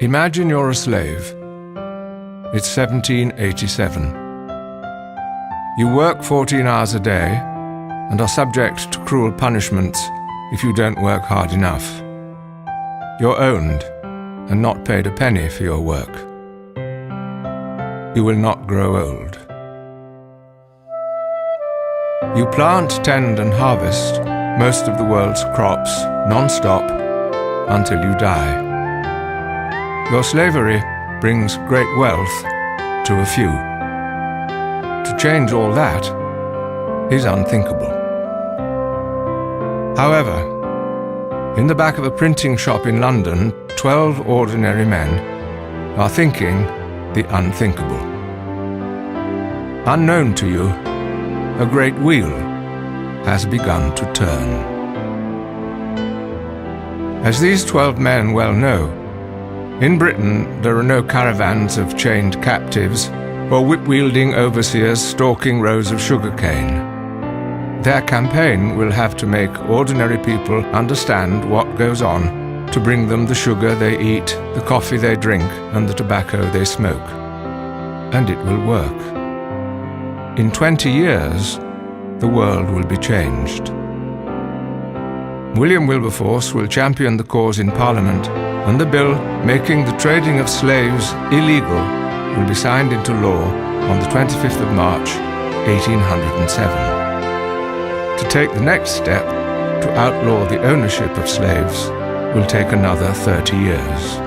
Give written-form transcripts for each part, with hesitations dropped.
Imagine you're a slave. It's 1787. You work 14 hours a day and are subject to cruel punishments if you don't work hard enough. You're owned and not paid a penny for your work. You will not grow old. You plant, tend and harvest most of the world's crops non-stop until you die. Your slavery brings great wealth to a few. To change all that is unthinkable. However, in the back of a printing shop in London, 12 ordinary men are thinking the unthinkable. Unknown to you, a great wheel has begun to turn. As these 12 men well know, in Britain there are no caravans of chained captives or whip-wielding overseers stalking rows of sugarcane. Their campaign will have to make ordinary people understand what goes on to bring them the sugar they eat, the coffee they drink, and the tobacco they smoke. And it will work. In 20 years, the world will be changed. William Wilberforce will champion the cause in Parliament, and the bill making the trading of slaves illegal will be signed into law on the 25th of March, 1807. To take the next step, to outlaw the ownership of slaves, will take another 30 years.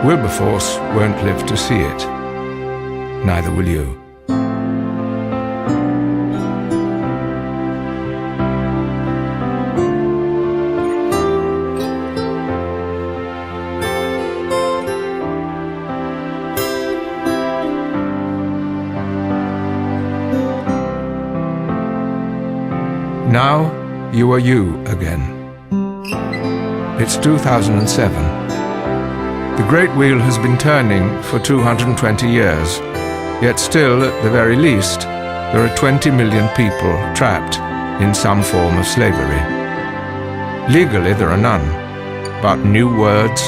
Wilberforce won't live to see it. Neither will you. Now, you are you again. It's 2007. The great wheel has been turning for 220 years, yet still, at the very least, there are 20 million people trapped in some form of slavery. Legally, there are none, but new words,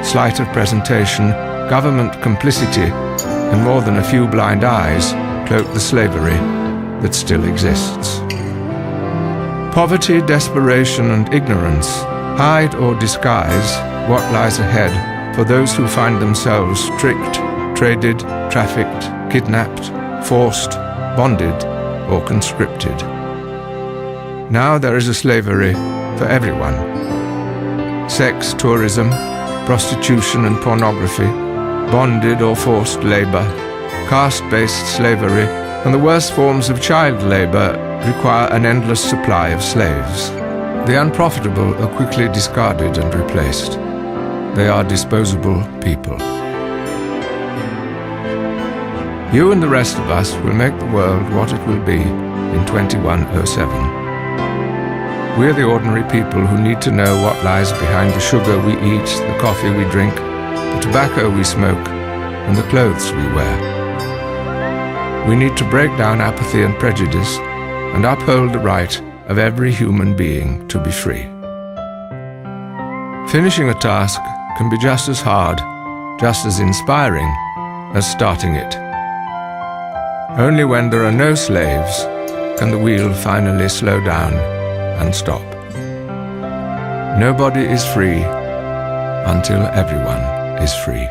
sleight of presentation, government complicity, and more than a few blind eyes cloak the slavery that still exists. Poverty, desperation, and ignorance hide or disguise what lies ahead for those who find themselves tricked, traded, trafficked, kidnapped, forced, bonded, or conscripted. Now there is a slavery for everyone. Sex tourism, prostitution and pornography, bonded or forced labor, caste-based slavery, and the worst forms of child labor require an endless supply of slaves. The unprofitable are quickly discarded and replaced. They are disposable people. You and the rest of us will make the world what it will be in 2107. We're the ordinary people who need to know what lies behind the sugar we eat, the coffee we drink, the tobacco we smoke, and the clothes we wear. We need to break down apathy and prejudice and uphold the right of every human being to be free. Finishing a task can be just as hard, just as inspiring as starting it. Only when there are no slaves can the wheel finally slow down and stop. Nobody is free until everyone is free.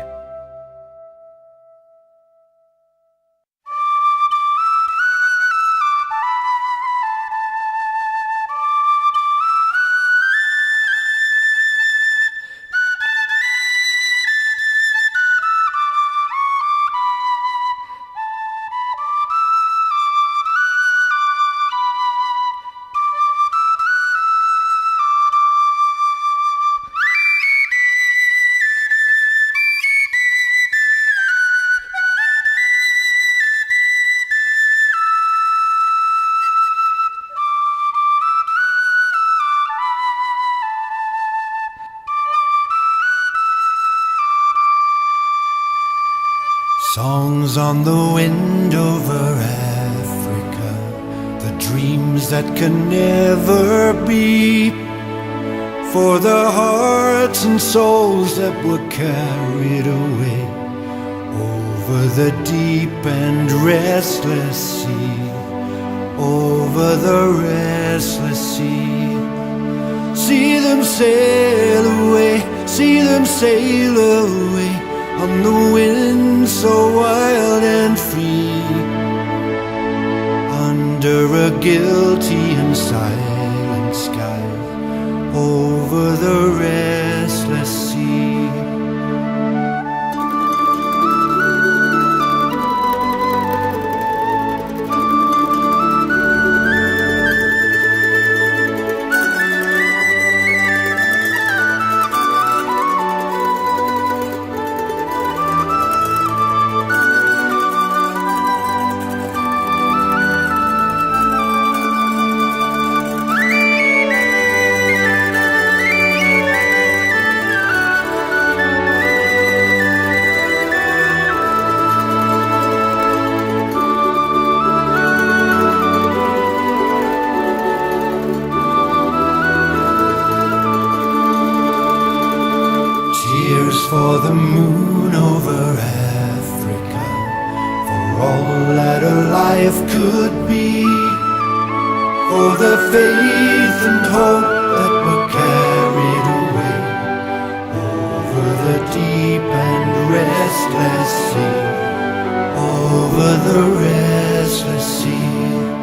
Songs on the wind over Africa, the dreams that can never be. for the hearts and souls that were carried away over the deep and restless sea, over the restless sea. See them sail away, see them sail away on the wind so wild and free, under a guilty and silent sky, over the restless sea. For the moon over Africa, for all that her life could be, for the faith and hope that were carried away over the deep and restless sea, over the restless sea.